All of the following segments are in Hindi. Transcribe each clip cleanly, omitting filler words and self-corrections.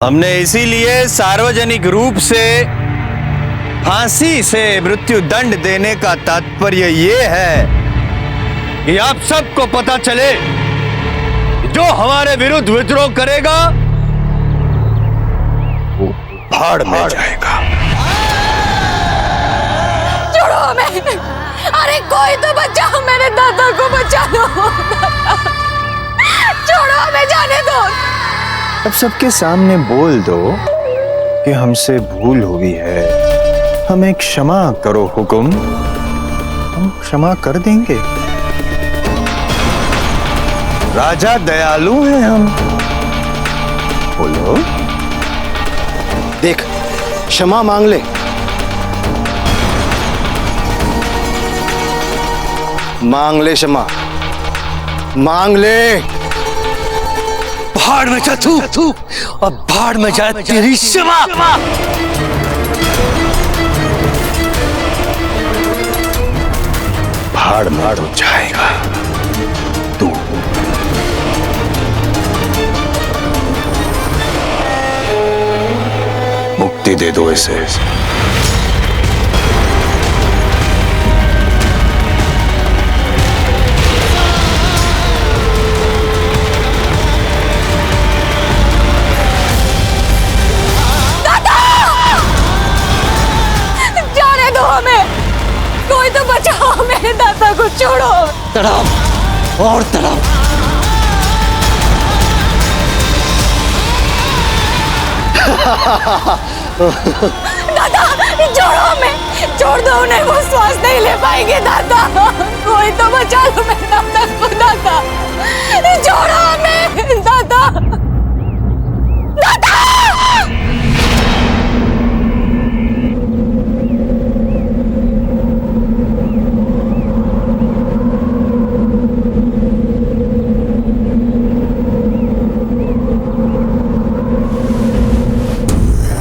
हमने इसीलिए सार्वजनिक रूप से फांसी से मृत्यु दंड देने का तात्पर्य ये है कि आप सबको पता चले जो हमारे विरुद्ध विद्रोह करेगा वो भाड़ में जाएगा। छोड़ो हमें, अरे कोई तो बचाओ, मेरे दादा को बचा लो। छोड़ो हमें, जाने दो। अब सबके सामने बोल दो कि हमसे भूल हुई है, हमें क्षमा करो हुकुम, हम क्षमा कर देंगे। राजा दयालु हैं हम। बोलो। देख, क्षमा मांग ले। मांग ले क्षमा, मांग ले। भाड़ में जा तू, और भाड़ में जाए तेरी क्षमा। भाड़ में तो जाएगा तू। मुक्ति दे दो इसे। कोई तो बचाओ, मेरे दादा को छोड़ो। तड़ाओ और तड़ाओ। दादा छोड़ो हमें, छोड़ दो उन्हें, वो श्वास नहीं ले पाएंगे। दादा कोई तो बचा लो मेरे दादा को। दादा छोड़ो हमें। दादा दादा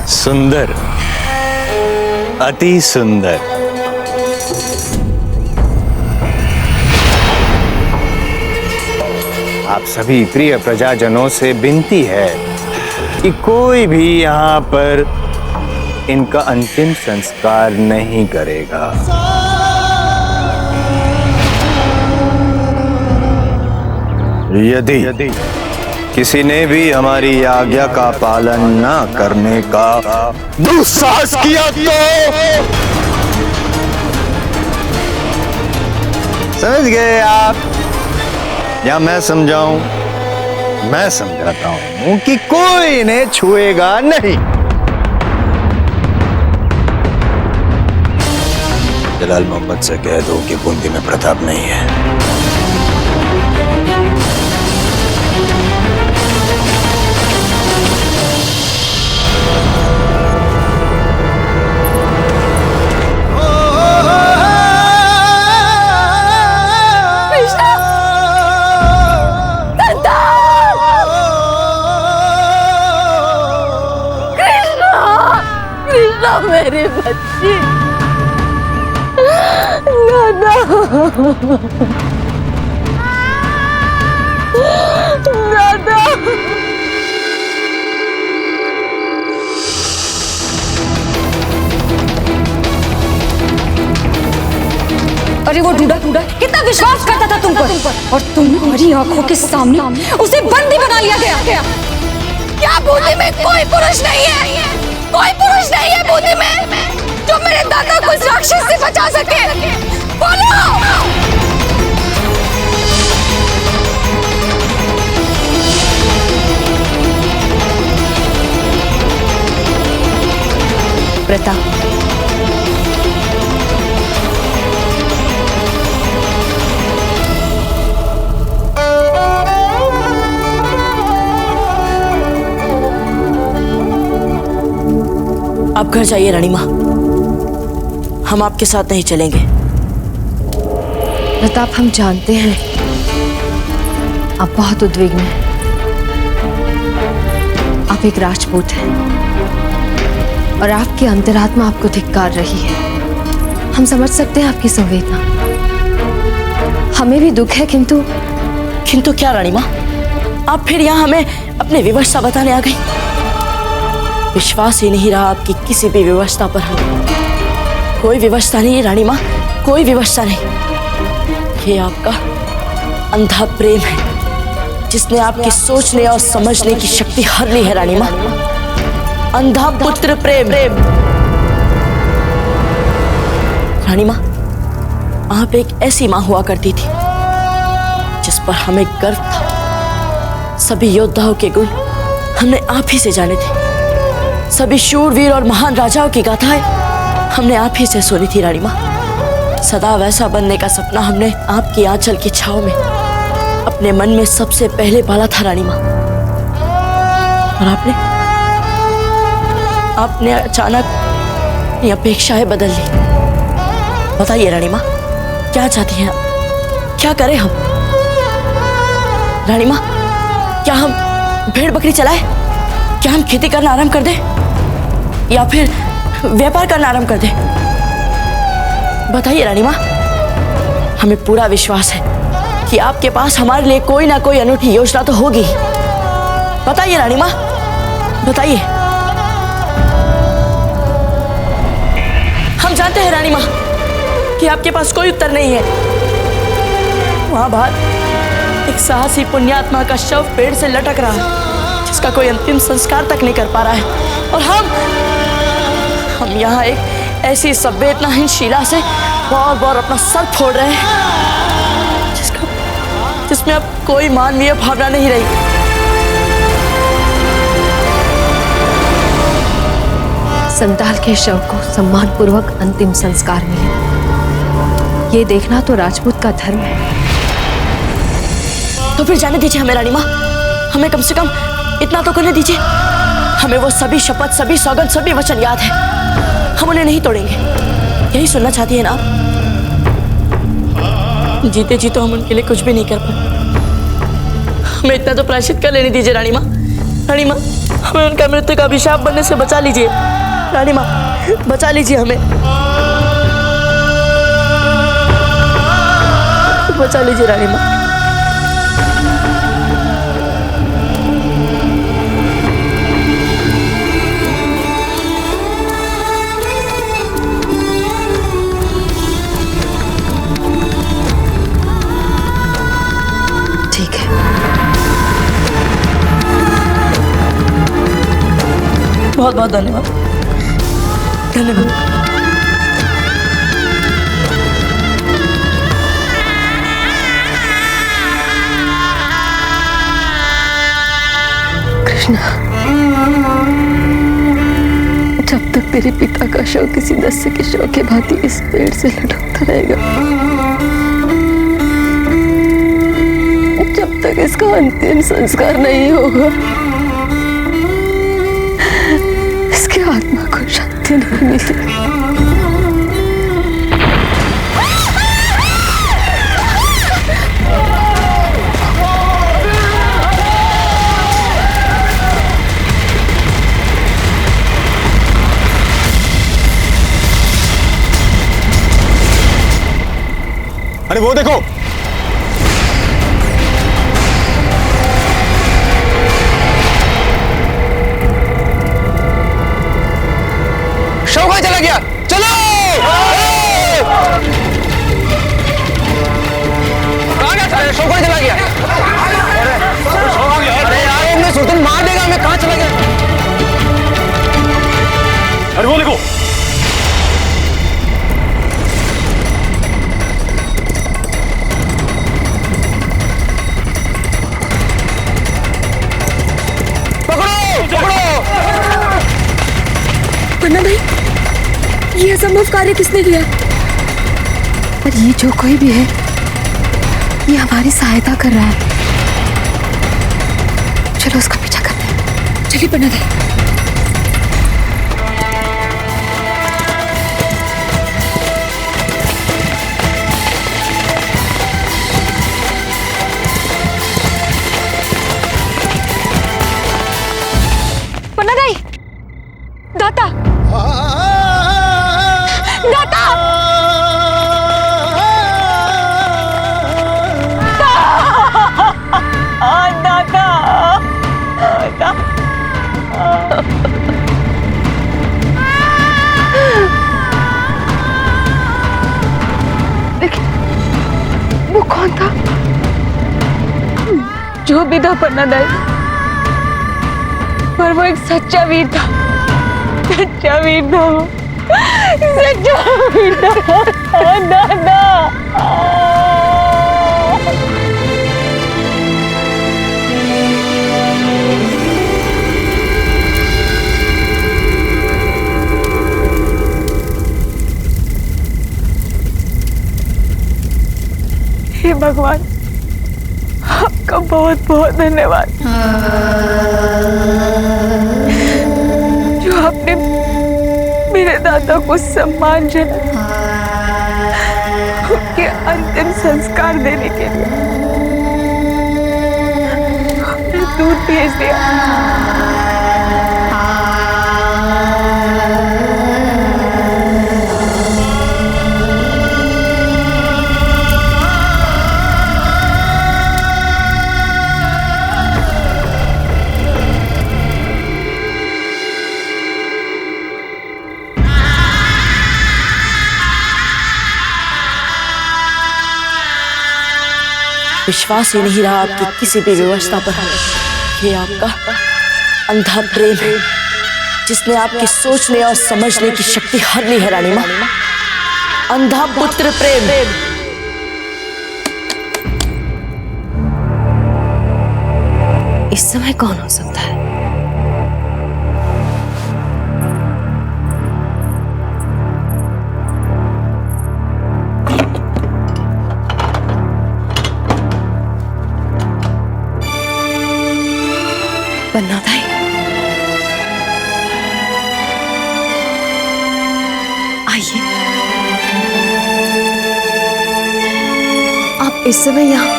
सुंदर, अति सुंदर। आप सभी प्रिय प्रजाजनों से विनती है कि कोई भी यहाँ पर इनका अंतिम संस्कार नहीं करेगा। यदि किसी ने भी हमारी आज्ञा का पालन न करने का दुस्साहस किया तो समझ गए आप, या मैं समझाऊं? मैं समझाता हूं कि कोई इन्हें छुएगा नहीं। जलाल मोहम्मद से कह दो कि बूंदी में प्रताप नहीं है। मेरे बच्चे, दादा दादा। अरे वो ढूंढा कितना विश्वास करता था तुम पर, और तुम्हारी आंखों के सामने उसे बंदी बना लिया गया। क्या बूंदी में कोई पुरुष नहीं है? कोई पुरुष नहीं है बूंदी में जो मेरे दादा को इस राक्षस से बचा सके? बोलो। प्रताप, आप घर जाइए रानी माँ, हम आपके साथ नहीं चलेंगे। प्रताप, हम जानते हैं आप बहुत उद्विग्न हैं। आप एक राजपूत हैं और आपकी अंतरात्मा आपको धिक्कार रही है। हम समझ सकते हैं आपकी संवेदना, हमें भी दुख है, किंतु क्या रानी माँ, आप फिर यहाँ हमें अपने विवश सा बताने आ गई? विश्वास ही नहीं रहा आपकी किसी भी व्यवस्था पर। हमें कोई व्यवस्था नहीं है रानी माँ, कोई व्यवस्था नहीं। ये आपका अंधा प्रेम है जिसने आपकी सोचने और समझने की शक्ति हर ली है रानी माँ। अंधा पुत्र प्रेम। रानी माँ, आप एक ऐसी माँ हुआ करती थी जिस पर हमें गर्व था। सभी योद्धाओं के गुण हमने आप ही से जाने थे। सभी शूरवीर और महान राजाओं की गाथाएं हमने आप ही से सुनी थी रानी माँ। सदा वैसा बनने का सपना हमने आपकी आंचल की छाव में अपने मन में सबसे पहले पाला था रानी माँ। और आपने अचानक ये अपेक्षाएं बदल ली। बताइए रानी माँ, क्या चाहती हैं आप? क्या करें हम? रानी माँ, क्या हम भेड़ बकरी चलाएं? क्या हम खेती करना आरंभ कर दें या फिर व्यापार करना आरंभ कर दें? बताइए रानी माँ। हमें पूरा विश्वास है कि आपके पास हमारे लिए कोई ना कोई अनूठी योजना तो होगी। बताइए रानी माँ, बताइए। हम जानते हैं रानी माँ कि आपके पास कोई उत्तर नहीं है। वहां बाहर एक साहसी पुण्यात्मा का शव पेड़ से लटक रहा है जिसका कोई अंतिम संस्कार तक नहीं कर पा रहा है। और हम यहाँ एक ऐसी संवेदनाहीन शिला से बार बार अपना सर फोड़ रहे हैं जिसमें अब कोई मानवीय भावना नहीं रही। संताल के शव को सम्मानपूर्वक अंतिम संस्कार मिले, ये देखना तो राजपूत का धर्म है। तो फिर जाने दीजिए हमें रानी माँ। हमें कम से कम इतना तो करने दीजिए। हमें वो सभी शपथ, सभी सौगंध, सभी वचन याद है। हम उन्हें नहीं तोड़ेंगे। यही सुनना चाहती है ना आप? जीते जी तो हम उनके लिए कुछ भी नहीं कर पाए। हमें इतना तो प्रायश्चित कर लेने दीजिए रानी माँ। रानी माँ, हमें उनका मृत्यु का अभिशाप बनने से बचा लीजिए। रानी माँ, बचा लीजिए हमें, बचा लीजिए रानी माँ। ठीक है। बहुत बहुत धन्यवाद। धन्यवाद। कृष्णा, जब तक तेरे पिता का शव किसी दस्यु के शव के भांति इस पेड़ से लटकता रहेगा, जब तक इसका अंतिम संस्कार नहीं होगा, इसकी आत्मा को शांति नहीं मिलेगी। अरे वो देखो, शव कहाँ चला गया? चलो! कहाँ गया था? शव कहाँ चला गया? अरे यार, इनमें सुल्तान मार देगा हमें। कहाँ चला गया? अरे वो देखो, पन्ना भाई, ये असंभव कार्य किसने किया? पर ये जो कोई भी है, ये हमारी सहायता कर रहा है। चलो उसका पीछा करते हैं। चलिए पन्ना भाई। पन्ना भाई, दाता, दाता, दाता, जो भी था पन्ना दाई, पर वो एक सच्चा वीर था। सच्चा वीर था वो, सच्चा वीर था दादा। हे भगवान, आपका बहुत बहुत धन्यवाद जो आपने मेरे दादा को सम्मानजनक उनके अंतिम संस्कार देने के लिए आपने दूध भेज दिया। विश्वास ही नहीं रहा आपकी किसी भी व्यवस्था पर। ये आपका अंधा प्रेम है जिसने आपकी सोचने और समझने की शक्ति हर ली है रानी माँ। अंधा पुत्र प्रेम। इस समय कौन हो सकता है? पन्ना दाई, आइए। आप इस समय यहाँ?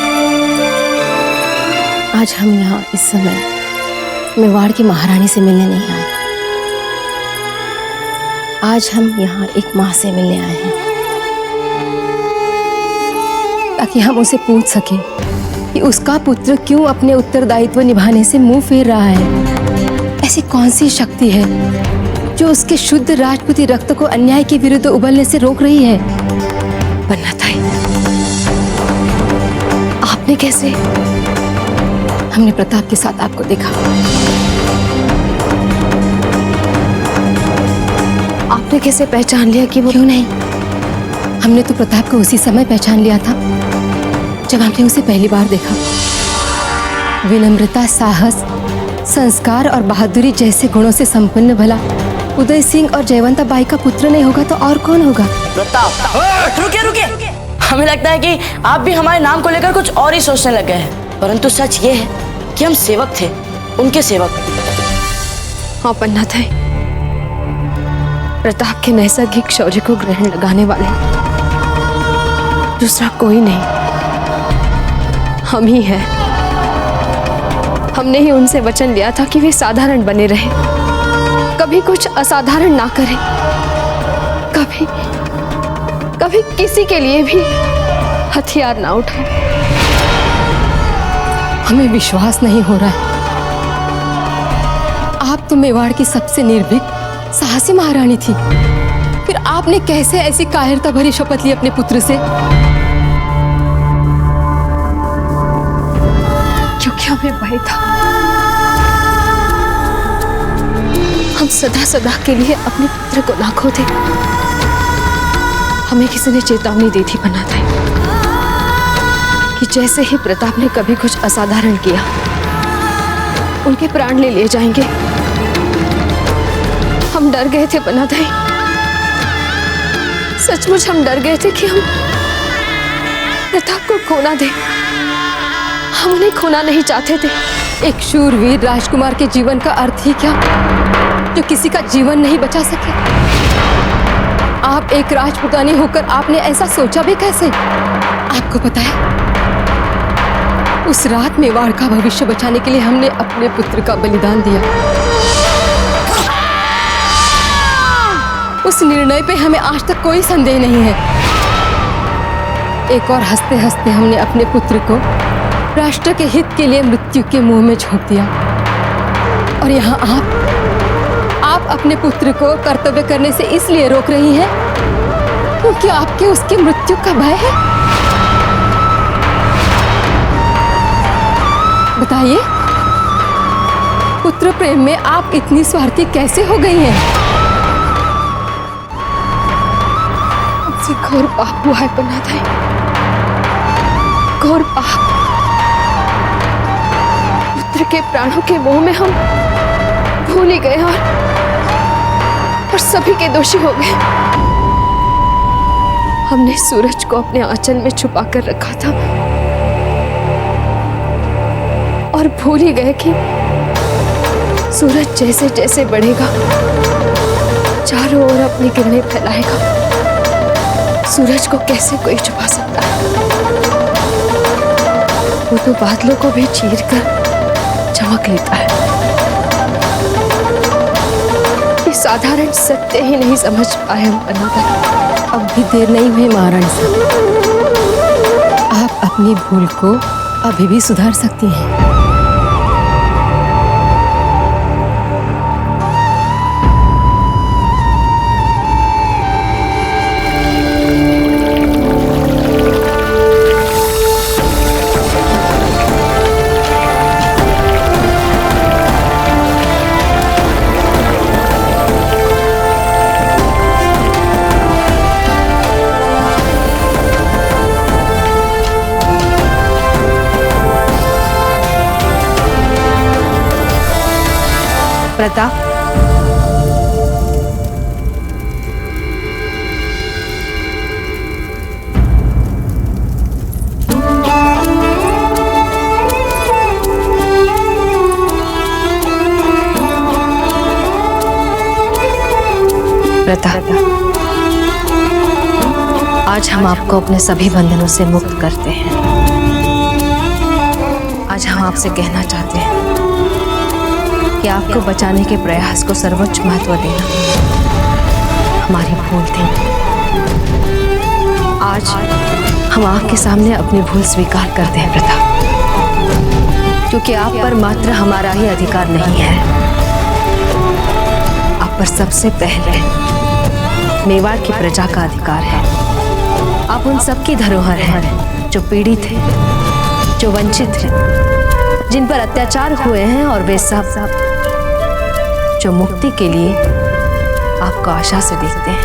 आज हम यहाँ इस समय मेवाड़ की महारानी से मिलने नहीं आए। आज हम यहाँ एक माँ से मिलने आए हैं ताकि हम उसे पूछ सकें कि उसका पुत्र क्यों अपने उत्तरदायित्व निभाने से मुंह फेर रहा है। ऐसी कौन सी शक्ति है जो उसके शुद्ध राजपूती रक्त को अन्याय के विरुद्ध उबलने से रोक रही है? पन्ना दाई, आपने कैसे? हमने प्रताप के साथ आपको देखा। आपने कैसे पहचान लिया कि वो? क्यों नहीं, हमने तो प्रताप को उसी समय पहचान लिया था जब हमने उसे पहली बार देखा। विनम्रता, साहस, संस्कार और बहादुरी जैसे गुणों से संपन्न भला उदय सिंह और जयवंता बाई का पुत्र नहीं होगा तो और कौन होगा? प्रताप, रुकिए रुकिए। हमें लगता है कि आप भी हमारे नाम को लेकर कुछ और ही सोचने लग गए हैं, परंतु सच ये है कि हम सेवक थे, उनके सेवक। हाँ पन्ना दाई, प्रताप के नैसर्गिक शौर्य को ग्रहण लगाने वाले दूसरा कोई नहीं, हम ही हैं। हमने ही उनसे वचन लिया था कि वे साधारण बने रहे, कभी कुछ असाधारण ना करें, कभी किसी के लिए भी हथियार ना उठाएं। हमें विश्वास नहीं हो रहा है, आप तो मेवाड़ की सबसे निर्भीक साहसी महारानी थी, फिर आपने कैसे ऐसी कायरता भरी शपथ ली अपने पुत्र से? क्योंकि हमें भय था, हम सदा सदा के लिए अपने पुत्र को ना खो दे। हमें किसी ने चेतावनी दी थी पन्ना दाई कि जैसे ही प्रताप ने कभी कुछ असाधारण किया उनके प्राण ले लिए जाएंगे। हम डर गए थे पन्ना दाई, सचमुच हम डर गए थे कि हम प्रताप को खोना दे। हम उन्हें खोना नहीं चाहते थे। एक शूरवीर राजकुमार के जीवन का अर्थ ही क्या जो किसी का जीवन नहीं बचा सके? आप एक राजपुतानी होकर आपने ऐसा सोचा भी कैसे? आपको पता है, उस रात मेवाड़ का भविष्य बचाने के लिए हमने अपने पुत्र का बलिदान दिया। उस निर्णय पे हमें आज तक कोई संदेह नहीं है। एक और हंसते हंसते हमने अपने पुत्र को राष्ट्र के हित के लिए मृत्यु के मुंह में झोंक दिया। और यहाँ आप अपने पुत्र को कर्तव्य करने से इसलिए रोक रही हैं क्योंकि आपके उसकी मृत्यु का भय है। बताइए, पुत्र प्रेम में आप इतनी स्वार्थी कैसे हो गई हैं? हमसे घोर पाप हुआ है पन्नाधाई, घोर पाप। पुत्र के प्राणों के मोह में हम भूल ही गए और सभी के दोषी हो गए। हमने सूरज को अपने आंचल में छुपा कर रखा था और भूल ही गए कि सूरज जैसे जैसे बढ़ेगा चारों ओर अपनी किरणें फैलाएगा। सूरज को कैसे कोई छुपा सकता है? वो तो बादलों को भी चीर कर चमक लेता है। ये साधारण सत्य ही नहीं समझ पाए हम पन्नाधाई। अब भी देर नहीं हुई महारानी साहब, आप अपनी भूल को अभी भी सुधार सकती हैं। प्रताप, प्रताप, आज हम आपको अपने सभी बंधनों से मुक्त करते हैं। आज हम आपसे कहना चाहते हैं कि आपको बचाने के प्रयास को सर्वोच्च महत्व देना हमारी भूल थी। आज हम आपके सामने अपनी भूल स्वीकार करते हैं प्रताप, क्योंकि आप पर मात्र हमारा ही अधिकार नहीं है, आप पर सबसे पहले मेवाड़ की प्रजा का अधिकार है। आप उन सबकी धरोहर हैं जो पीड़ित हैं, जो वंचित हैं, जिन पर अत्याचार हुए हैं, और वे सब जो मुक्ति के लिए आपको आशा से देखते हैं।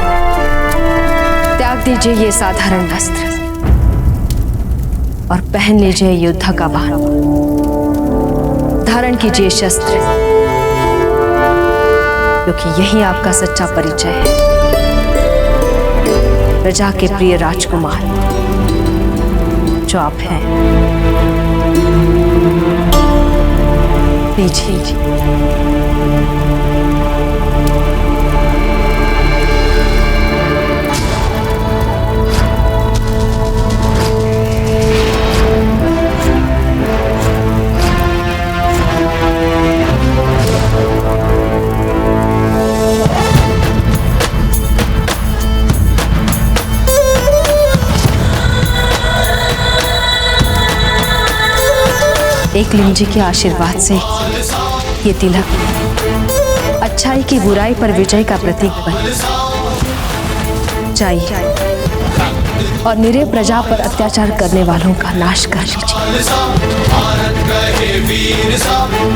त्याग दीजिए ये साधारण वस्त्र और पहन लीजिए युद्ध का बाण। धारण कीजिए शस्त्र, क्योंकि यही आपका सच्चा परिचय है, प्रजा के प्रिय राजकुमार जो आप हैं। लीजिए। एकलिंग जी के आशीर्वाद से ये तिलक अच्छाई की बुराई पर विजय का प्रतीक बन जाइए और निरीह प्रजा पर अत्याचार करने वालों का नाश कर लीजिए।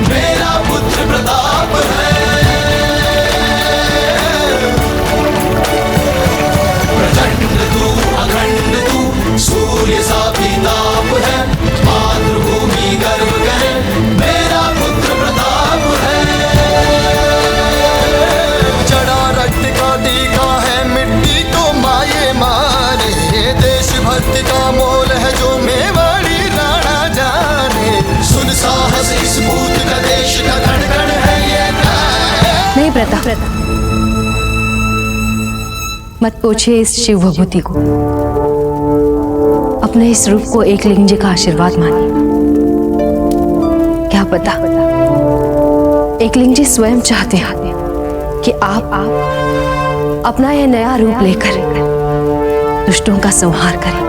मेरा पुत्र प्रताप है, प्रचंड तू अखंड तू, सूर्य सा प्रताप है, मातृभूमि गर्व करे, मेरा पुत्र प्रताप है। जड़ा रक्त का टीका है, मिट्टी को माये मारे, देशभक्ति का मोल है जो मेवाड़ी राणा जाने। सुन साहस इस भूत का, देश का धड़कन है ये। नहीं प्रताप, मत पूछिए इस शिव विभूति को, अपने इस रूप को एकलिंग जी का आशीर्वाद मानिए। क्या पता एकलिंग जी स्वयं चाहते हैं कि आप अपना यह नया रूप लेकर दुष्टों का संहार करें।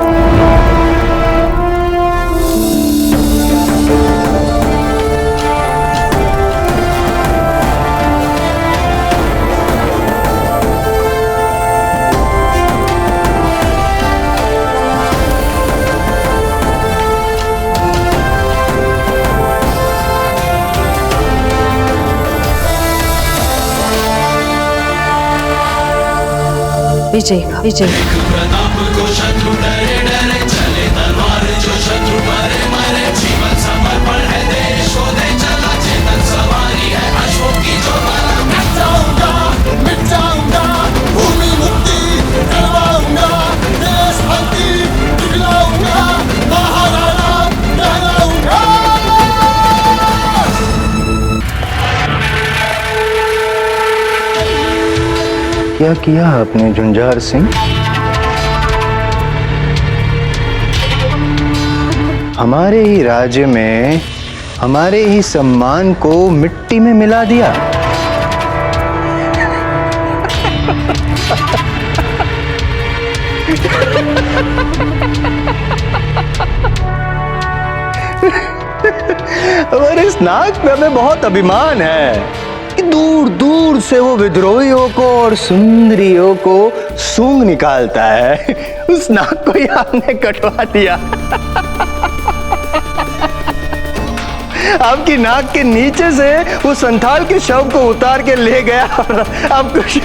विजय का विजय का। क्या किया आपने झुंझार सिंह? हमारे ही राज्य में हमारे ही सम्मान को मिट्टी में मिला दिया। हमारे इस नाक पे हमें बहुत अभिमान है कि दूर दूर से वो विद्रोहियों को और सुंदरियों को सूंघ निकालता है। उस नाक को ही आपने कटवा दिया। आपकी नाक के नीचे से वो संथाल के शव को उतार के ले गया और आप कुछ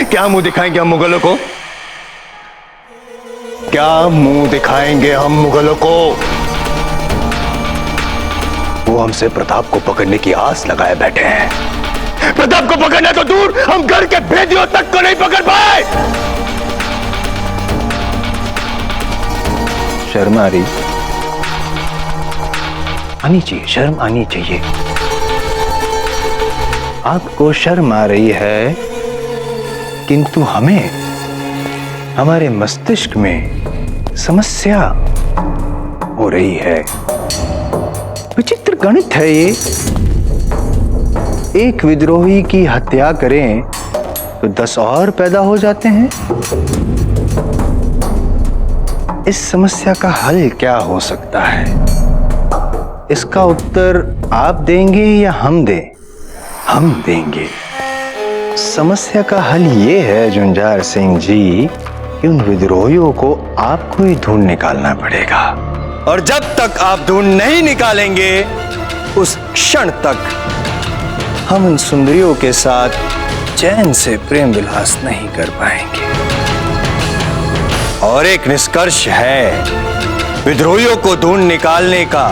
क्या मुंह दिखाएंगे हम मुगलों को? क्या मुंह दिखाएंगे हम मुगलों को? वो हमसे प्रताप को पकड़ने की आस लगाए बैठे हैं। प्रताप को पकड़ना तो दूर, हम घर के भेदियों तक को नहीं पकड़ पाए। शर्म आ रही? आनी चाहिए, शर्म आनी चाहिए। आपको शर्म आ रही है, किंतु हमें हमारे मस्तिष्क में समस्या हो रही है। विचित्र गणित है ये। एक विद्रोही की हत्या करें तो 10 और पैदा हो जाते हैं। इस समस्या का हल क्या हो सकता है? इसका उत्तर आप देंगे या हम दें? हम देंगे। समस्या का हल ये है झुंझार सिंह जी कि उन विद्रोहियों को आपको ही ढूंढ निकालना पड़ेगा। और जब तक आप ढूंढ नहीं निकालेंगे, उस क्षण तक हम उन सुंदरियों के साथ चैन से प्रेम विलास नहीं कर पाएंगे। और एक निष्कर्ष है विद्रोहियों को ढूंढ निकालने का।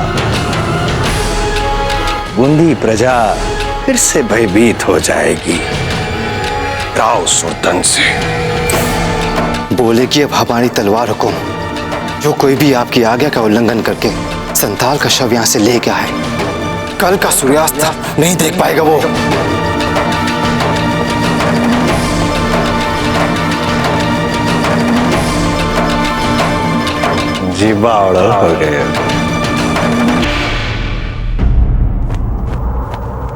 बूंदी प्रजा फिर से भयभीत हो जाएगी राव सुरतन से। बोले कि अब हमारी तलवार हुकुम, जो कोई भी आपकी आज्ञा का उल्लंघन करके संथाल का शव यहां से ले गया है, कल का सूर्यास्त नहीं देख पाएगा वो। जी बावड़ा हो गए।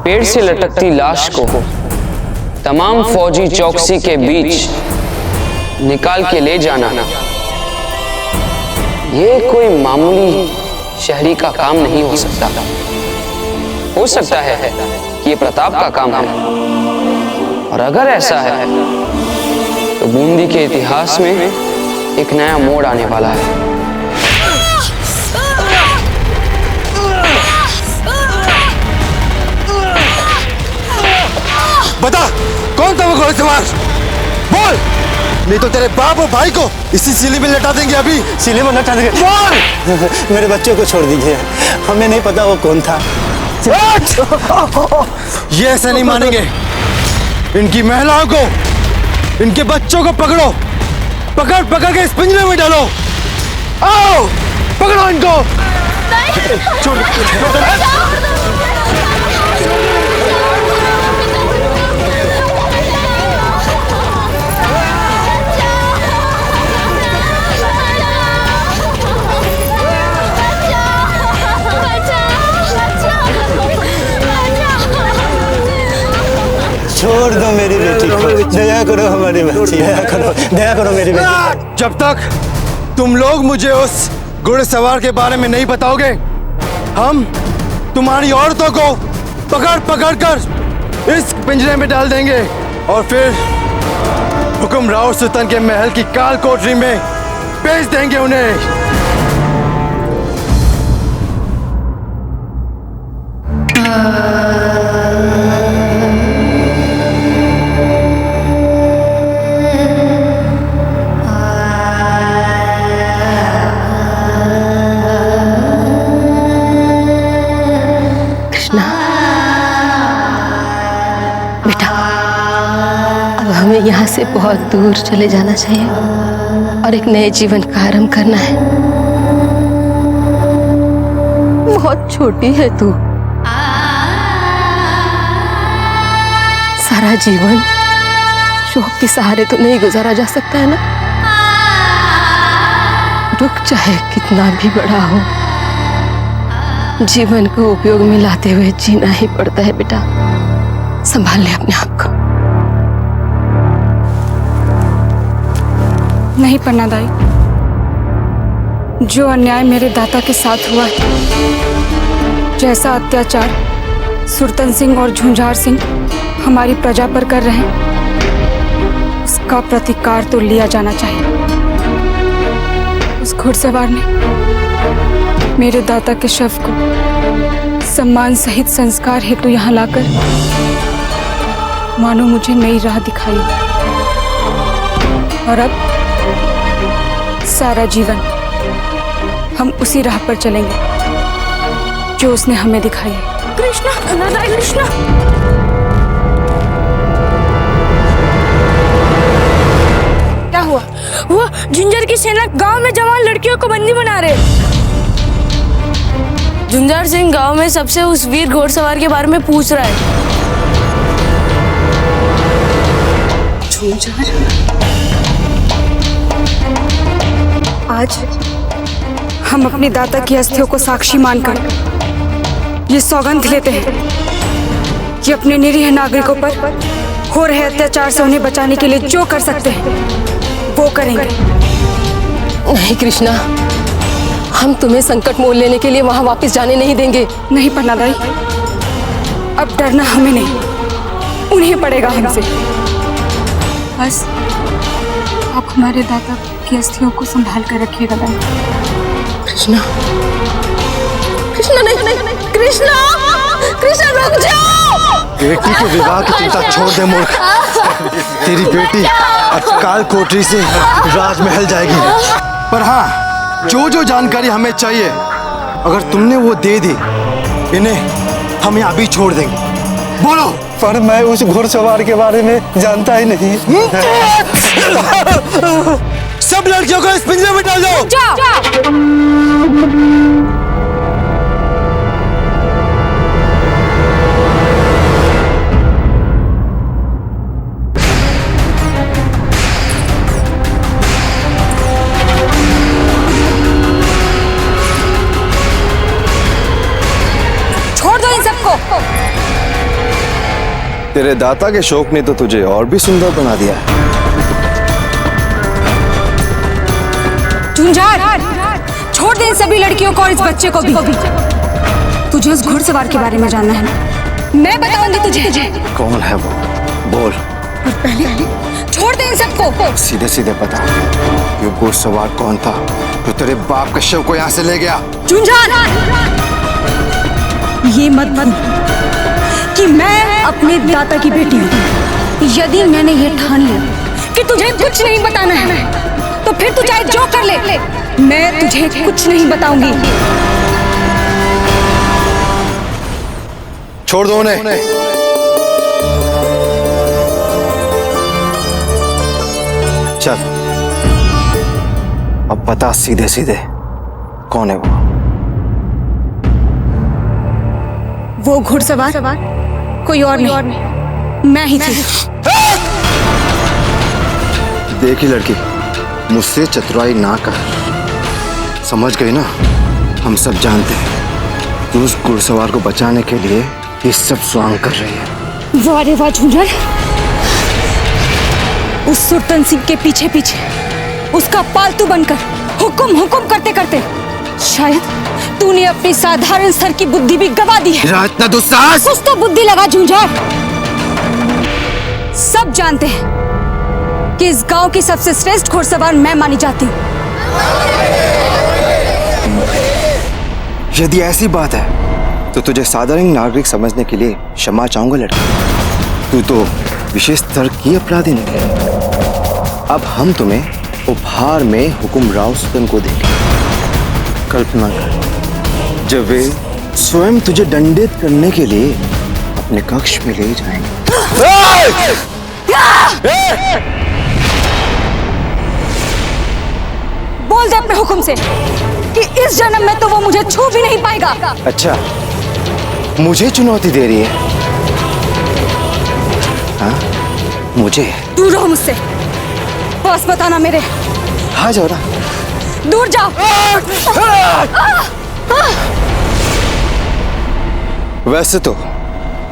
पेड़ से लटकती लाश को तमाम फौजी चौकसी के बीच निकाल के ले जाना, ये कोई मामूली शहरी का काम नहीं हो सकता। हो सकता है कि ये प्रताप का काम है, और अगर ऐसा है तो बूंदी के इतिहास में एक नया मोड़ आने वाला है। बता कौन था वो घोड़सवार? बोल, नहीं तो तेरे बाप और भाई को इसी सिले में लटा देंगे। अभी सिले में लटा देंगे। बोल। मेरे बच्चों को छोड़ दीजिए, हमें नहीं पता वो कौन था। ये ऐसे नहीं मानेंगे। इनकी महिलाओं को, इनके बच्चों को पकड़ो, पकड़ पकड़ के इस पिंजरे में डालो। आओ पकड़ो इनको। छोड़ दो मेरी बेटी को, दया करो हमारी बच्ची, दया करो मेरी बेटी। जब तक तुम लोग मुझे उस घुड़सवार के बारे में नहीं बताओगे, हम तुम्हारी औरतों को पकड़ पकड़ कर इस पिंजरे में डाल देंगे और फिर हुक्म राव सुल्तान के महल की काल कोठरी में भेज देंगे उन्हें। बेटा, अब हमें यहाँ से बहुत दूर चले जाना चाहिए और एक नए जीवन का आरंभ करना है। बहुत छोटी है तू, सारा जीवन शौक के सहारे तो नहीं गुजारा जा सकता है ना। दुख चाहे कितना भी बड़ा हो, जीवन को उपयोग में लाते हुए जीना ही पड़ता है बेटा। संभाल ले अपने आप को। नहीं पन्ना दाई, जो अन्याय मेरे दाता के साथ हुआ है, जैसा अत्याचार सुरतन सिंह और झुंझार सिंह हमारी प्रजा पर कर रहे हैं, उसका प्रतिकार तो लिया जाना चाहिए। उस घुड़सवार ने मेरे दाता के शव को सम्मान सहित संस्कार हेतु यहाँ लाकर मानो मुझे नई राह दिखाई, और अब सारा जीवन हम उसी राह पर चलेंगे जो उसने हमें दिखाई है। कृष्णा, कृष्णा, क्या हुआ? वो झुंझार की सेना गांव में जवान लड़कियों को बंदी बना रहे। झुंझार सिंह गांव में सबसे उस वीर घोड़सवार के बारे में पूछ रहा है। झुंझार, आज हम अपने दाता की अस्थियों को साक्षी मानकर ये सौगंध लेते हैं कि अपने निरीह नागरिकों पर हो रहे अत्याचार से उन्हें बचाने के लिए जो कर सकते हैं वो करेंगे। नहीं कृष्णा, हम तुम्हें संकट मोल लेने के लिए वहां वापस जाने नहीं देंगे। नहीं पन्ना दाई, अब डरना हमें नहीं, उन्हें पड़ेगा हमसे। बस आप हमारे दाता की अस्थियों को संभाल कर रखिएगा दाई। कृष्णा, कृष्णा नहीं, कृष्णा, कृष्णा रुक जाओ। बेटी के विवाह की चिंता छोड़ दे मूर्ख। तेरी बेटी अब काल कोठरी से राजमहल जाएगी। पर हाँ, जो जो जानकारी हमें चाहिए अगर तुमने वो दे दी, इन्हें हम यहाँ भी छोड़ देंगे। बोलो। पर मैं उस घुड़सवार के बारे में जानता ही नहीं। सब लड़कियों को इस पिंजरे में डाल दो। छोड़ दो इन सबको। तेरे दाता के शौक ने तो तुझे और भी सुंदर बना दिया है। झुंझार, छोड़ दे इन सभी लड़कियों को और इस बच्चे को भी। तुझे उस घुड़सवार के बारे में जानना है ना? मैं बताऊंगी तुझे। कौन है वो? बोल। और पहले छोड़ दे इन सबको। सीधे सीधे बता, ये घुड़सवार कौन था जो तेरे बाप के शव को यहाँ से ले गया? झुंझार, ये मत भूल कि मैं अपने दाता की बेटी हूँ। यदि मैंने ये ठान लिया कि तुझे कुछ नहीं बताना है, तो फिर तू चाहे जो कर ले, मैं तुझे कुछ नहीं बताऊंगी। छोड़ दो उन्हें। चल, अब बता सीधे सीधे कौन है वो? वो घुड़सवार कोई और नहीं, मैं ही थी। देखी लड़की, मुझसे चतुराई ना कर। समझ गई ना? हम सब जानते हैं कि उस घुड़सवार को बचाने के लिए ये सब स्वांग कर रही है। वाह रे वाह झुंझार, उस सुरतन सिंह के पीछे पीछे उसका पालतू बनकर हुक्म करते करते शायद तूने अपनी साधारण स्तर की बुद्धि भी गवा दी है। इतना दुस्साहस! कुछ तो बुद्धि लगा झुंझार। सब जानते हैं कि इस गांव की सबसे श्रेष्ठ घुड़सवार मैं मानी जाती हूँ। यदि ऐसी बात है तो तुझे साधारण नागरिक समझने के लिए क्षमा चाहूंगा लड़की। तू तो विशेष स्तर की अपराधी नहीं। अब हम तुम्हें उपहार में हुकुम राव सुतन को देंगे। कल्पना कर, जब वे स्वयं तुझे दंडित करने के लिए अपने कक्ष में ले जाएंगे। बोल दे अपने हुक्म से कि इस जन्म में तो वो मुझे छू भी नहीं पाएगा। अच्छा, मुझे चुनौती दे रही है? हाँ, मुझे? दूर रहो मुझसे, पास मत आना मेरे। हाँ जाओ ना, दूर जाओ। वैसे तो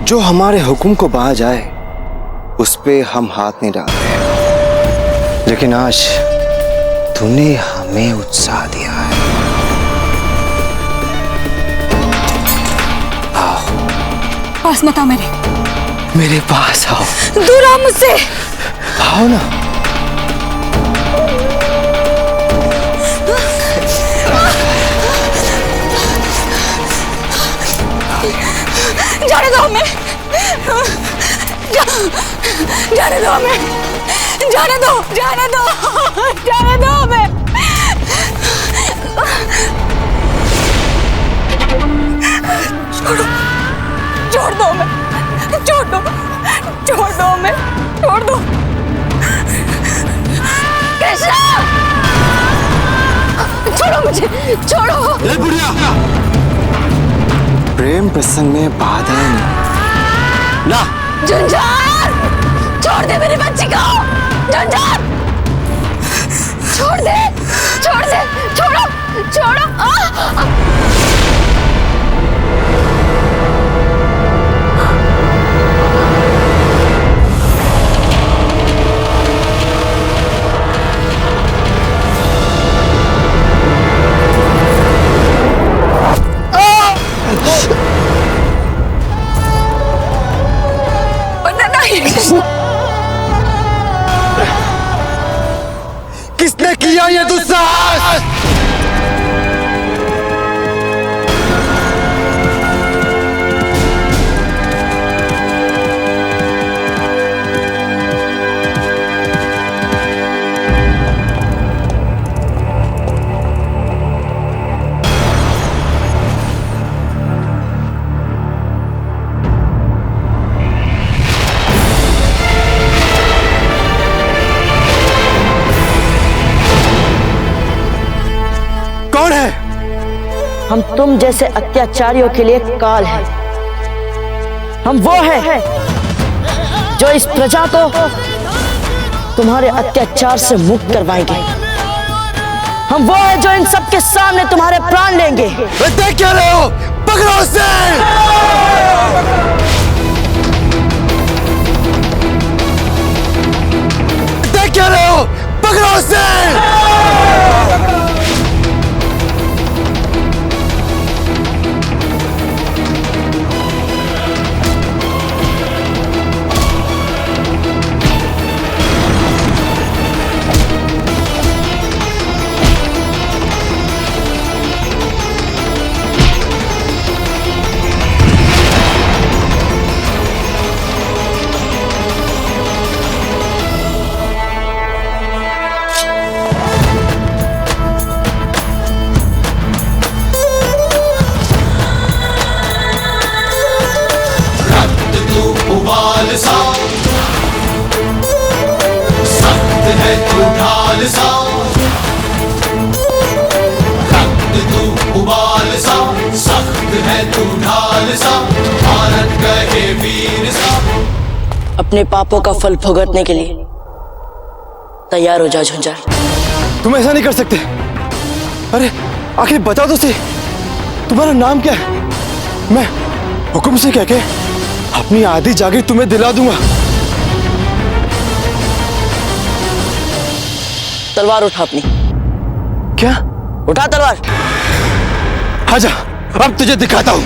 जो हमारे हुक्म को बाह जाए उस पे हम हाथ नहीं डालते, लेकिन आज तूने हमें उत्साह दिया है। आओ, पास मत आओ मेरे पास आओ। दूर आओ मुझसे। आओ ना। जाने दो हमें, जाने दो हमें, जाने दो, जाने दो, जाने दो हमें। छोड़ दो हमें, छोड़ दो, छोड़ दो हमें, छोड़ दो। कृष्णा, छोड़ो मुझे, छोड़ो। ए बुढ़िया, प्रेम प्रसंग में बाधा नहीं ना। झुंझार, छोड़ दे मेरी बच्ची को। झुंझार, छोड़ दे, छोड़ दे, छोड़ो, छोड़ो। किसने किया ये दुस्साहस? कौन है? हम तुम जैसे अत्याचारियों के लिए काल हैं। हम वो हैं जो इस प्रजा को तुम्हारे अत्याचार से मुक्त करवाएंगे। हम वो हैं जो इन सबके सामने तुम्हारे प्राण लेंगे। देख क्या रहे हो? पकड़ो उसे! देख क्या रहे हो? पकड़ो उसे! सख्त है तू ढाल सा, रक्त तू उबाल सा, सख्त है तू ढाल सा, भारत कहे वीर सा। अपने पापों का फल भुगतने के लिए तैयार हो जा झुंझार। तुम ऐसा नहीं कर सकते। अरे आखिर बताओ तो सही, तुम्हारा नाम क्या है? मैं हुक्म से कह के अपनी आधी जागीर तुम्हें दिला दूंगा। तलवार उठा अपनी। क्या? उठा तलवार। आजा, अब तुझे दिखाता हूं।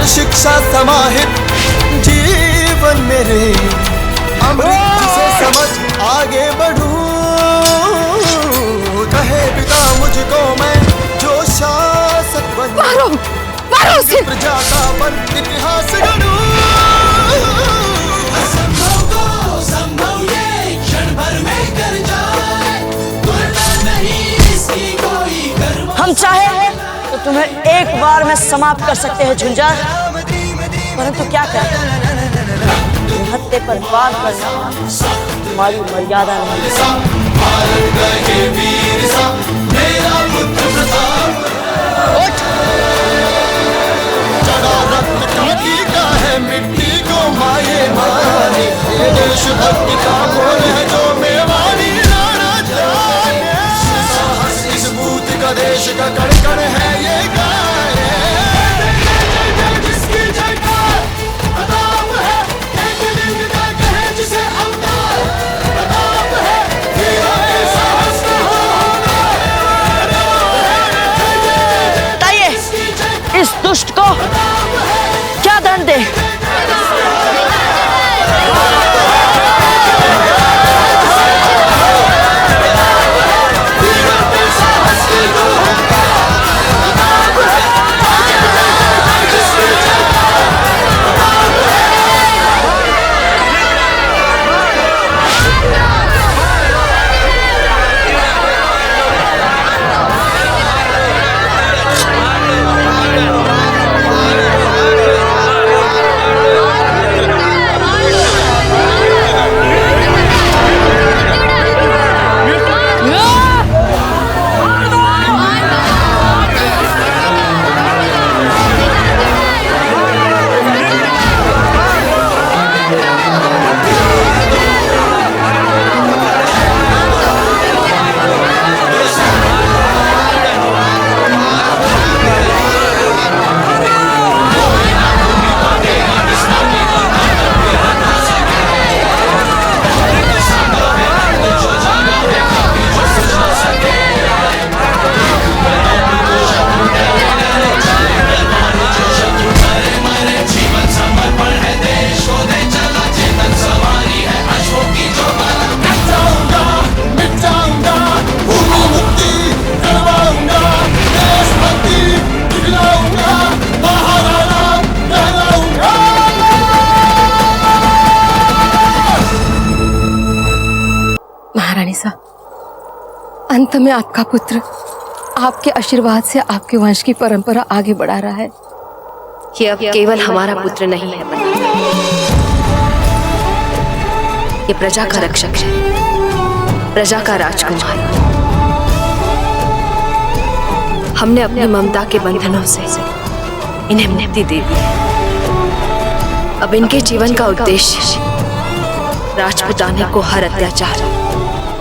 शिक्षा समाहित जीवन मेरे, अमृत से समझ आगे बढ़ूं, कहे पिता मुझको फिर प्रजा का बन इतिहास गढ़ूं। असंभव को संभव ये क्षण भर में कर जाए, तुलना नहीं इसकी कोई कर्म। हम चाहे तो तुम्हें एक बार में समाप्त कर सकते हैं झुंझार, परंतु क्या करें, हत्थे पर वार करना हमारी मर्यादा नहीं। भारत गए वीर सा मेरा पुत्र प्रताप। जड़ा रक्त टाकी का है मिट्टी को माये मारे, ये देश भक्ति का बोल है जो मेवाड़ी लाना जाने। साहस इस भूत का देश का कण कण है ये गाए। जिसकी जयकार प्रताप है, एक लिंग का कहे जिसे अवतार। प्रताप है वीरों के साहस का बताइए इस दुष्ट को क्या दंड दे? महारानी साहब, अंत में आपका पुत्र आपके आशीर्वाद से आपके वंश की परंपरा आगे बढ़ा रहा है। ये अब केवल हमारा पुत्र नहीं है, ये प्रजा का रक्षक है, प्रजा का राजकुमार। हमने अपनी ममता के बंधनों से इन्हें मुक्ति दे दी। अब इनके जीवन का उद्देश्य राजपुताने को हर अत्याचार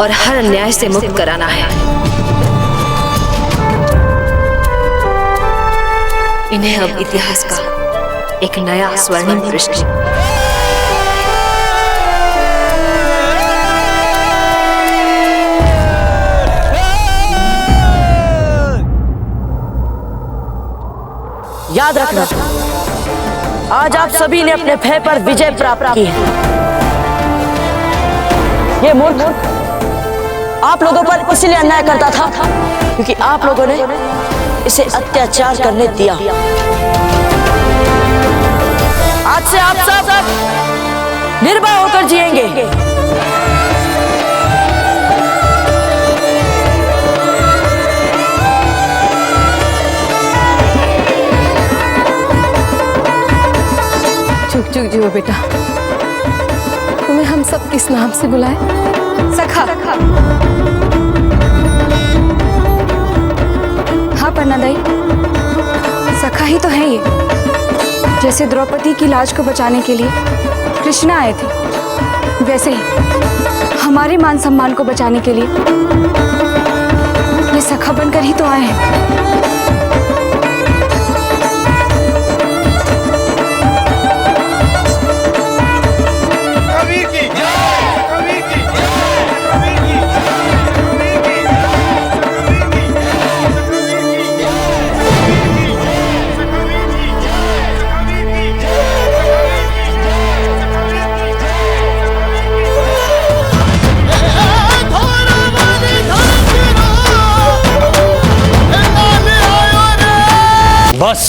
और हर अन्याय से मुक्त कराना है। इन्हें अब इतिहास का एक नया स्वर्णिम पृष्ठ याद रखना, आज आप सभी ने अपने भय पर विजय प्राप्त की है। ये मूर्ख आप लोगों पर इसलिए अन्याय करता था क्योंकि आप लोगों ने इसे अत्याचार करने दिया। आज से आप सब निर्भय होकर जिएंगे। चुप चुप जियो बेटा। तुम्हें हम सब किस नाम से बुलाए? सखा। हाँ पन्नादाई, सखा ही तो है ये। जैसे द्रौपदी की लाज को बचाने के लिए कृष्ण आए थे, वैसे ही हमारे मान सम्मान को बचाने के लिए ये सखा बनकर ही तो आए हैं। बस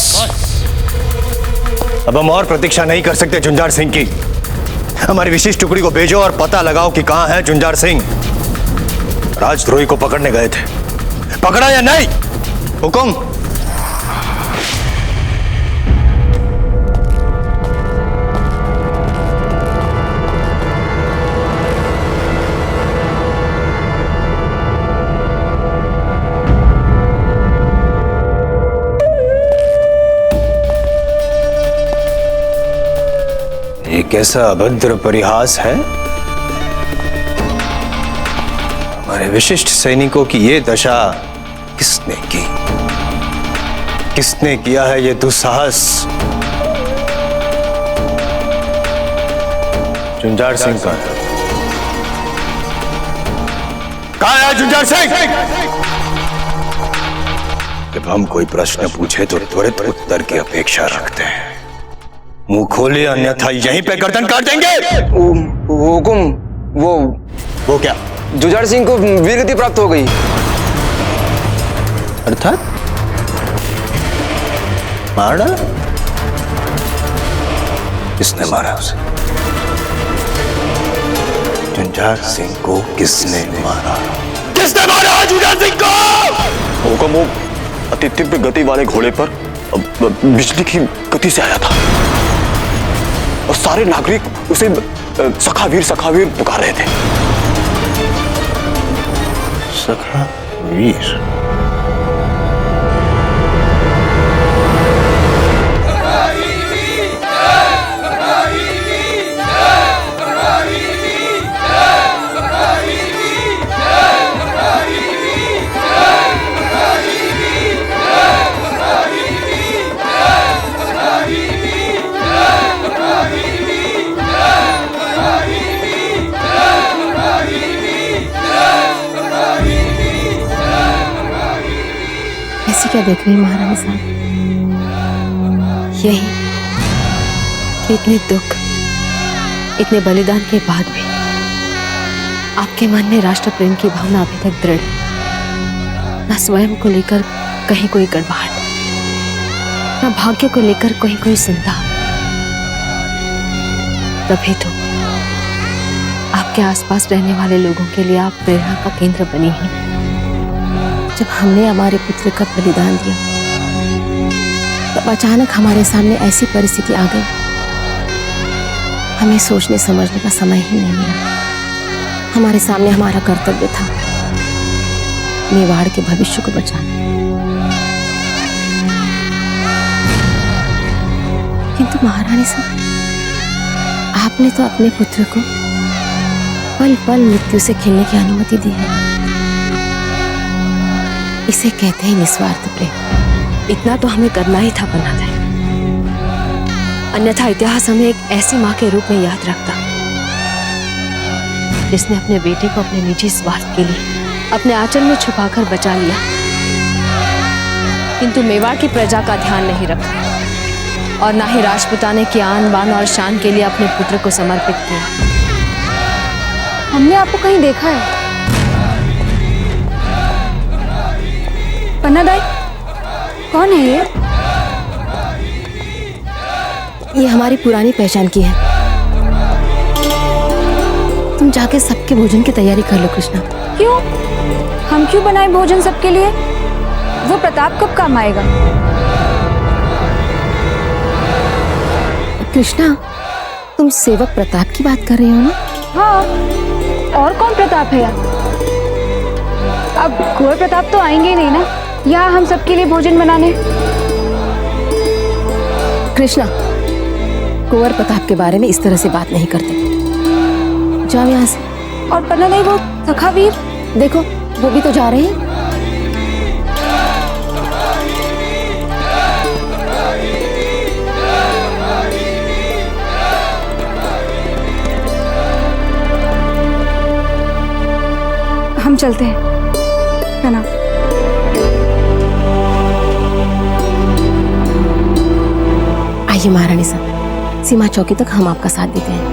अब हम और प्रतीक्षा नहीं कर सकते झुंझार सिंह की। हमारी विशेष टुकड़ी को भेजो और पता लगाओ कि कहां है झुंझार सिंह। राजद्रोही को पकड़ने गए थे, पकड़ा या नहीं? हुकुम। ये कैसा अभद्र परिहास है? हमारे विशिष्ट सैनिकों की ये दशा किसने की? किसने किया है ये दुस्साहस? झुंझार सिंह कहाँ है? कहाँ है झुंझार सिंह? जब हम कोई प्रश्न पूछे तो त्वरित उत्तर की अपेक्षा रखते हैं। मुंह खोले अन्यथा यहीं पे गर्दन काट देंगे। हुकुम। वो क्या? जुझार सिंह को वीरगति प्राप्त हो गई। अर्थात मार डाला? किसने मारा उसे? झुंझार सिंह को किसने मारा? किसने मारा झुंझार सिंह को? हुकुम, वो अति तीव्र गति वाले घोड़े पर बिजली की गति से आया था और सारे नागरिक उसे सखावीर पुकार रहे थे। सखावीर? क्या देख रही महारानी साहब? यही कि इतने दुख, इतने बलिदान के बाद भी आपके मन में राष्ट्र प्रेम की भावना अभी तक दृढ़, न स्वयं को लेकर कहीं कोई गड़बड़ाहट, न भाग्य को लेकर कहीं कोई चिंता। तभी तो आपके आसपास रहने वाले लोगों के लिए आप प्रेरणा का केंद्र बनी हैं। जब हमने हमारे पुत्र का बलिदान दिया तब अचानक हमारे सामने ऐसी परिस्थिति आ गई, हमें सोचने समझने का समय ही नहीं मिला। हमारे सामने हमारा कर्तव्य था मेवाड़ के भविष्य को बचाना, किंतु महारानी साहब, आपने तो अपने पुत्र को पल पल मृत्यु से खेलने की अनुमति दी है। इसे कहते हैं निस्वार्थ प्रेम। इतना तो हमें करना ही था बनाते, अन्यथा इतिहास हमें एक ऐसी मां के रूप में याद रखता जिसने अपने बेटे को अपने निजी स्वार्थ के लिए अपने आंचल में छुपाकर बचा लिया, किंतु मेवाड़ की प्रजा का ध्यान नहीं रखा और ना ही राजपुताने की आन बान और शान के लिए अपने पुत्र को समर्पित किया। हमने आपको कहीं देखा है? पन्ना दाई, कौन है ये? ये हमारी पुरानी पहचान की है। तुम जाके सबके भोजन की तैयारी कर लो कृष्णा। क्यों? हम क्यों बनाए भोजन सबके लिए? वो प्रताप कब काम आएगा? कृष्णा, तुम सेवक प्रताप की बात कर रही हो ना? हाँ, और कौन प्रताप है यार? अब कुंवर प्रताप तो आएंगे ही नहीं ना यहाँ हम सबके लिए भोजन बनाने। कृष्णा, कुंवर प्रताप के बारे में इस तरह से बात नहीं करते। जाओ यहाँ से। और पन्ना नहीं, वो सखावीर देखो, वो भी तो जा रहे हैं। हम चलते हैं, है ना? आइए महारानी साहब, सीमा चौकी तक हम आपका साथ देते हैं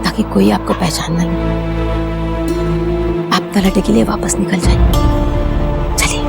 ताकि कोई आपको पहचान न ले। आप तलटे के लिए वापस निकल जाएं। चलिए।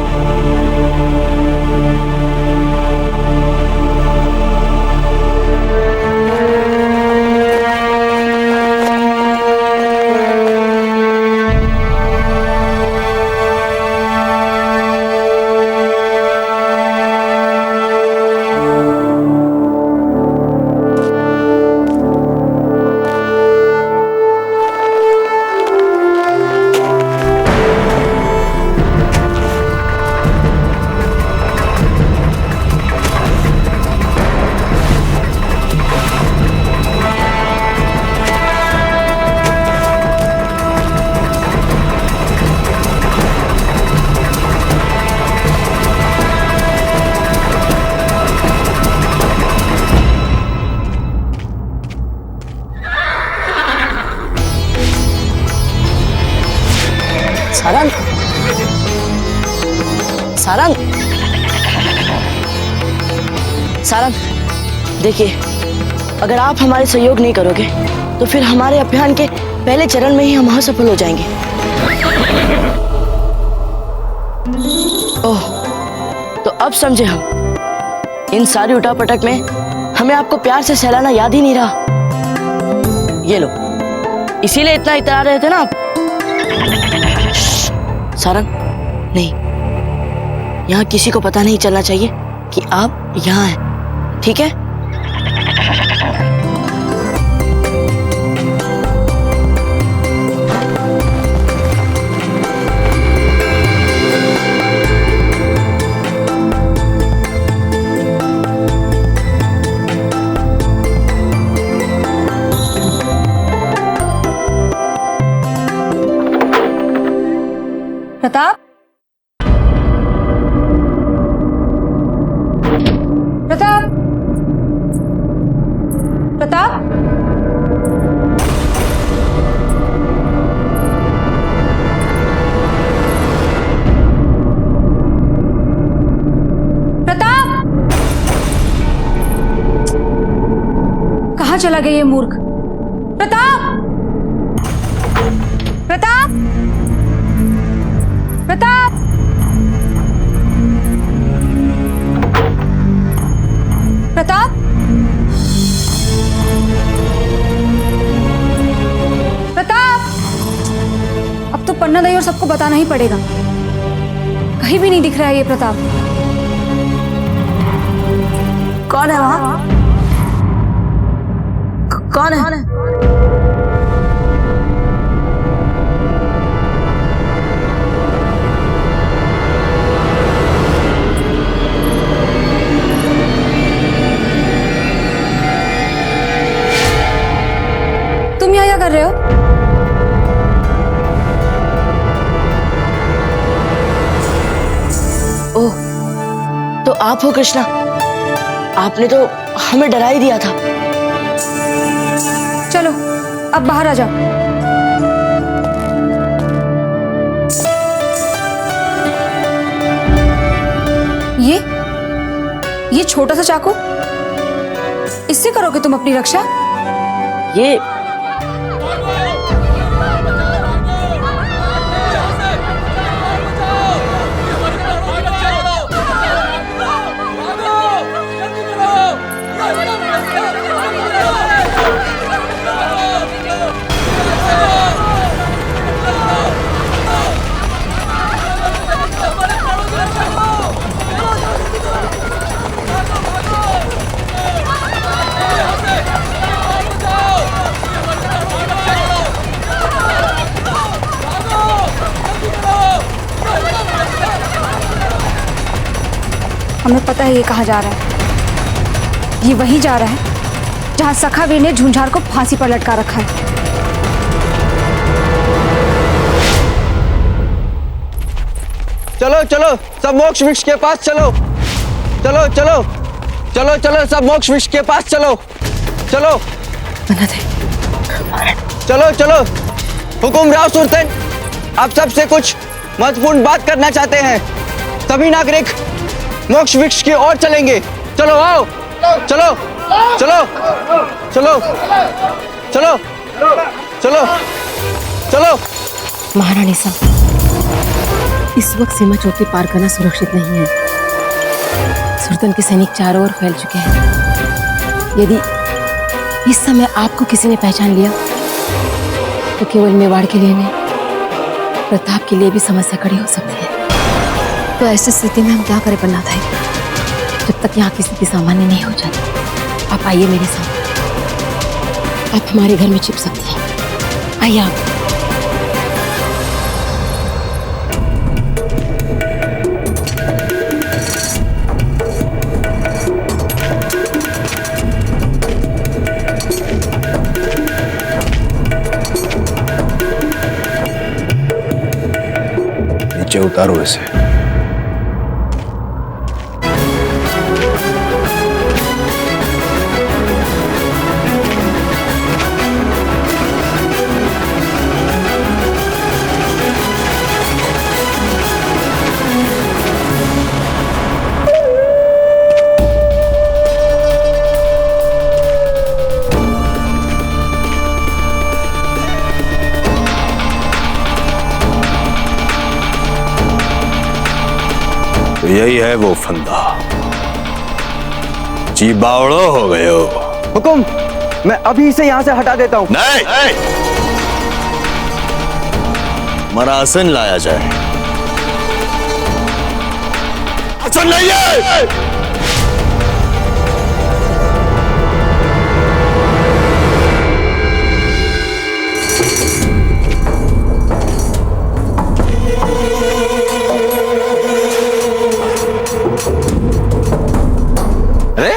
सारंग, सारंग, सारंग, देखिए, अगर आप हमारे सहयोग नहीं करोगे तो फिर हमारे अभियान के पहले चरण में ही हम असफल हो जाएंगे। ओह, तो अब समझे हम। इन सारी उठापटक में हमें आपको प्यार से सहलाना याद ही नहीं रहा। ये लो, इसीलिए इतना इतरा रहे थे ना आप। सारंग, नहीं, यहाँ किसी को पता नहीं चलना चाहिए कि आप यहाँ हैं, ठीक है? प्रताप, प्रताप, प्रताप, प्रताप, कहाँ चला गया ये मूर्ख? प्रताप, प्रताप, प्रताप, प्रताप, प्रताप, अब तो पन्ना दई और सबको बताना ही पड़ेगा। कहीं भी नहीं दिख रहा है ये प्रताप। कौन है वहां? कौन है? तुम यहाँ क्या कर रहे हो? ओह, तो आप हो कृष्णा। आपने तो हमें डरा ही दिया था। चलो, अब बाहर आ जाओ। ये छोटा सा चाकू, इससे करोगे तुम अपनी रक्षा? ये हमें पता है ये कहाँ जा रहा है। ये वहीं जा रहा है जहाँ सखावीर ने झुंझार को फांसी पर लटका रखा है। चलो चलो, सब मोक्ष वृक्ष के पास चलो। चलो चलो चलो चलो, सब मोक्ष वृक्ष के पास चलो। चलो चलो चलो। हुकुम राव सुल्तान, आप सबसे कुछ महत्वपूर्ण बात करना चाहते हैं। सभी नागरिक मोक्ष वृक्ष की ओर चलेंगे। चलो आओ, चलो चलो चलो चलो चलो चलो। महारानी साहब, इस वक्त सीमा चौकी पार करना सुरक्षित नहीं है। सुल्तान के सैनिक चारों ओर फैल चुके हैं। यदि इस समय आपको किसी ने पहचान लिया तो केवल मेवाड़ के लिए नहीं, प्रताप के लिए भी समस्या खड़ी हो सकती है। तो ऐसी स्थिति में हम क्या करें पन्ना दाई, जब तक यहाँ की स्थिति सामान्य नहीं हो जाती। आप आइए मेरे साथ, आप हमारे घर में छिप सकती हैं। आइए आप। नीचे उतारो इसे। यही है वो फंदा। जी बावड़ो हो गए हो। हुकुम, मैं अभी इसे यहाँ से हटा देता हूँ। नहीं, मरासन लाया जाए। आसन लाइए। अरे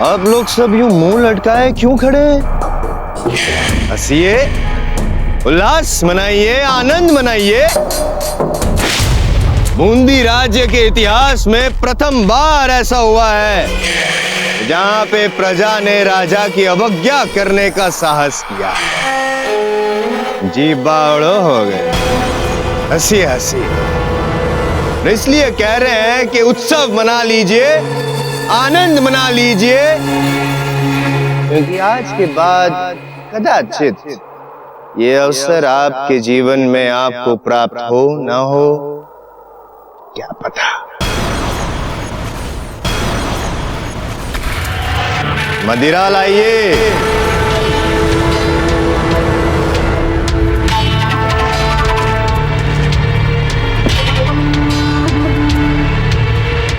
आप लोग सब यूं मुंह लटकाए क्यों खड़े हैं? हंसिए, उल्लास मनाइए, आनंद मनाइए। बूंदी राज्य के इतिहास में प्रथम बार ऐसा हुआ है जहां पे प्रजा ने राजा की अवज्ञा करने का साहस किया। जी बावड़ो हो गए। हंसी हंसी, इसलिए कह रहे हैं कि उत्सव मना लीजिए, आनंद मना लीजिए, क्योंकि आज के बाद कदाचित ये अवसर आपके जीवन में आपको प्राप्त हो ना हो, क्या पता। मदिरा लाइए।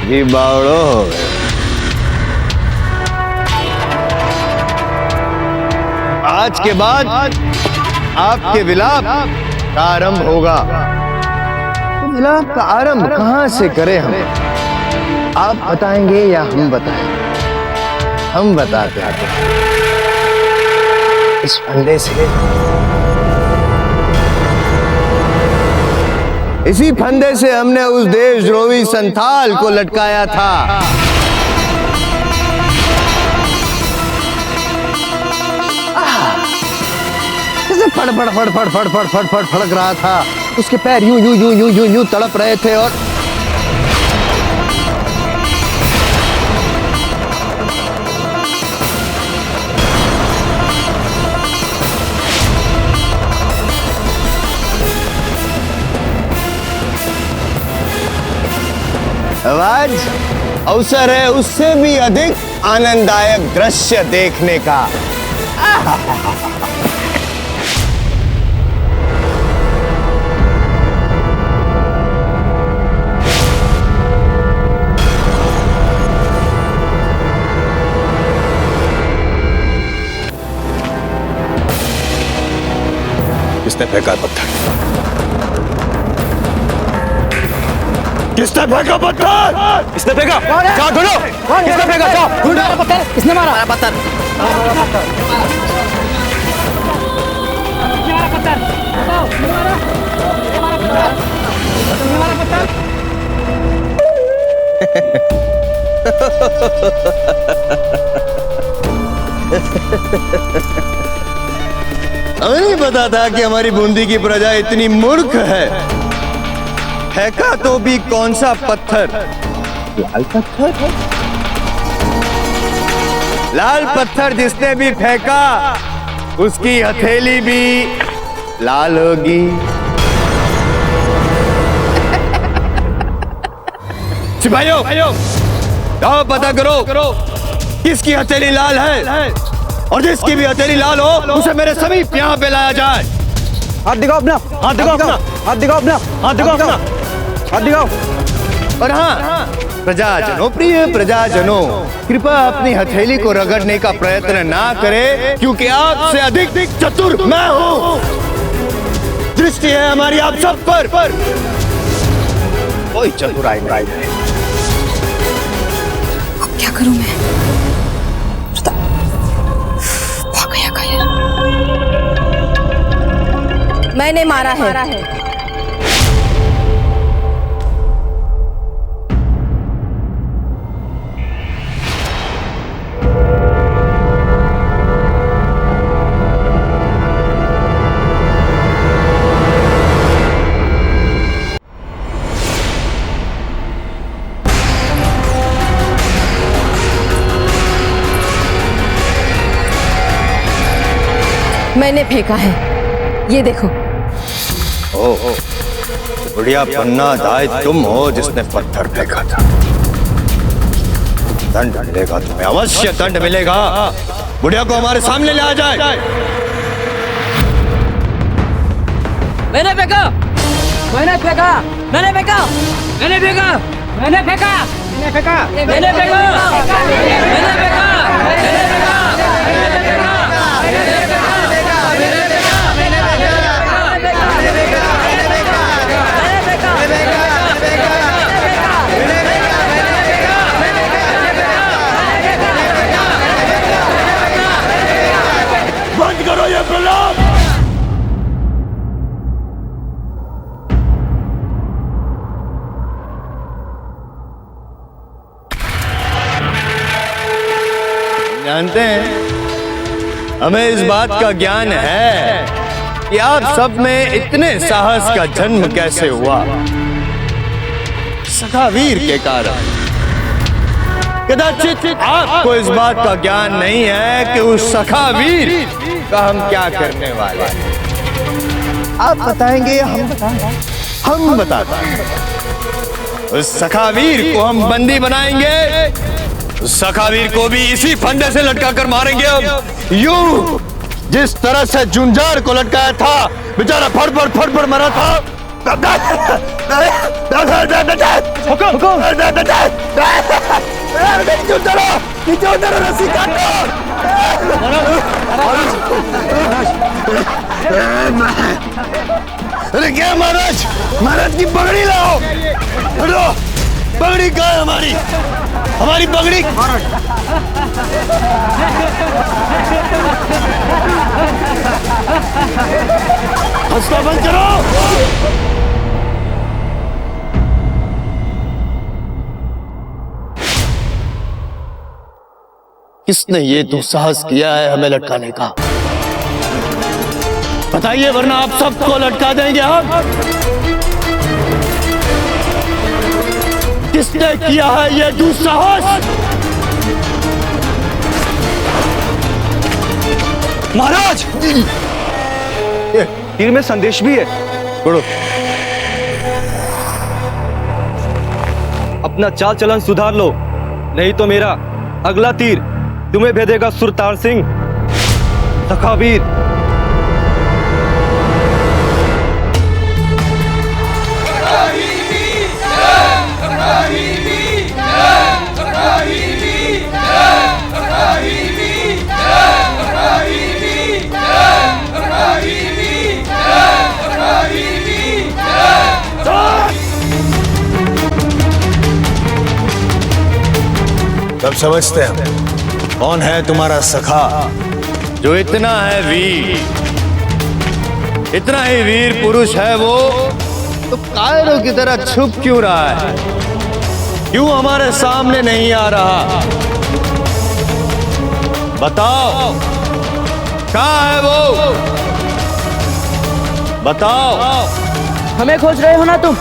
जी बावड़ो हो गए। आज के बाद आपके विलाप का आरंभ होगा। तो विलाप का आरंभ कहां से करें हम? आप बताएंगे या हम बताएं? हम बताते हैं इस फंदे से। इसी फंदे से हमने उस देशद्रोही संथाल को लटकाया था। फड़ फड़ फड़ फड़ फड़ फड़ फड़ फड़ फड़क रहा था। उसके पैर यूं यूं यूं यूं यूं यूं तड़प रहे थे और आज अवसर है उससे भी अधिक आनंददायक दृश्य देखने का। किसने फेंका पत्थर? किसने फेंका पत्थर? किसने फेंका? जाओ ढूंढो। किसने फेंका? जाओ ढूंढो पत्थर। किसने मारा पत्थर? हमें नहीं पता था कि हमारी बूंदी की प्रजा इतनी मूर्ख है। फेंका तो भी कौन सा पत्थर? लाल पत्थर। लाल पत्थर जिसने भी फेंका उसकी हथेली भी लाल होगी। सिपाहियों, जाओ पता करो किसकी हथेली लाल है, और जिसकी भी हथेली लाल हो उसे मेरे समीप यहाँ पे लाया जाए। हाथ दिखाओ अपना, हाथ दिखाओ अपना, हाथ दिखाओ अपना, हाथ दिखाओ अपना, हाथ दिखाओ। और हाँ, प्रजाजनों, प्रिय प्रजाजनों, कृपया अपनी हथेली को रगड़ने का प्रयत्न ना करें, क्योंकि आपसे अधिक चतुर मैं हूँ। दृष्टि है हमारी आप सब पर। कोई चतुराई नहीं। अब क्या करूं मैं? मैंने मारा है। मैंने फेंका है, ये देखो। ओह, बुढ़िया बनना दाई तुम हो जिसने पत्थर फेंका था। दंड मिलेगा तुम्हें, अवश्य दंड मिलेगा। बुढ़िया को हमारे सामने ले आ जाए। मैंने फेंका, मैंने फेंका, मैंने फेंका, मैंने फेंका, मैंने फेंका, मैंने फेंका, मैंने फेंका, मैंने फेंका, बंद करो ये प्रलाप। जानते हैं, हमें इस बात का ज्ञान है कि आप सब में इतने साहस का जन्म कैसे हुआ। सखावीर के कारण। कदाचित आपको इस बात का ज्ञान नहीं है कि उस सखावीर का हम क्या करने वाले हैं। आप बताएंगे, हम बताते हैं। उस सखावीर को हम बंदी बनाएंगे। उस सखावीर को भी इसी फंदे से लटका कर मारेंगे। अब यूं जिस तरह से जुंजार को लटकाया था, बेचारा फड़ मरा था। रस्सी काटो। अरे क्या महाराज, महाराज की पगड़ी लाओ। पगड़ी कहाँ है हमारी, हमारी पगड़ी। हंसना बंद करो। किसने ये दुस्साहस किया है हमें लटकाने का? बताइए, वरना आप सबको लटका देंगे हम। किसने किया है ये दुस्साहस? महाराज, तीर में संदेश भी है। पढ़ो। अपना चाल चलन सुधार लो, नहीं तो मेरा अगला तीर तुम्हें भेदेगा सुरतार सिंह सखावीर। सब समझते हैं कौन है तुम्हारा सखा जो इतना है वीर, इतना ही वीर पुरुष है वो, तो कायरों की तरह छुप क्यों रहा है? क्यों हमारे सामने नहीं आ रहा? बताओ, कहाँ है वो? बताओ। हमें खोज रहे हो ना तुम?